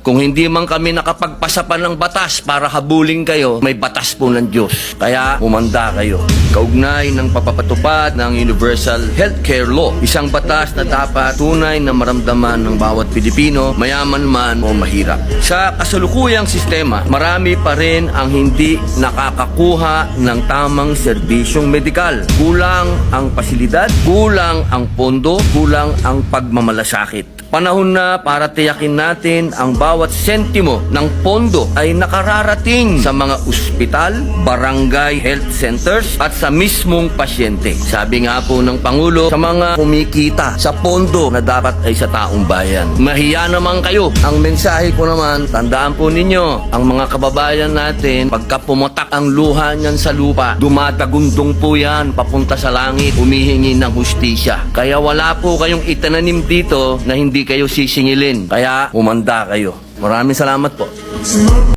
Kung hindi man kami nakapagpasa pa ng batas para habulin kayo, may batas po ng Diyos. Kaya humanda kayo. Kaugnay ng papapatupad ng Universal Healthcare Law, isang batas na dapat tunay na maramdaman ng bawat Pilipino, mayaman man o mahirap. Sa kasalukuyang sistema, marami pa rin ang hindi nakakakuha ng tamang serbisyong medikal. Kulang ang pasilidad, kulang ang pondo, kulang ang pagmamalasakit. Panahon na para tiyakin natin ang bawat sentimo ng pondo ay nakararating sa mga ospital, barangay health centers at sa mismong pasyente. Sabi nga po ng Pangulo, sa mga kumikita sa pondo na dapat ay sa taong bayan. Mahiya naman kayo. Ang mensahe ko naman, tandaan po ninyo, ang mga kababayan natin, pagka pumatak ang luha niyan sa lupa, dumadagundong po yan papunta sa langit, humihingi ng hustisya. Kaya wala po kayong itananim dito na hindi kayo sisingilin. Kaya humanda kayo. Maraming salamat po.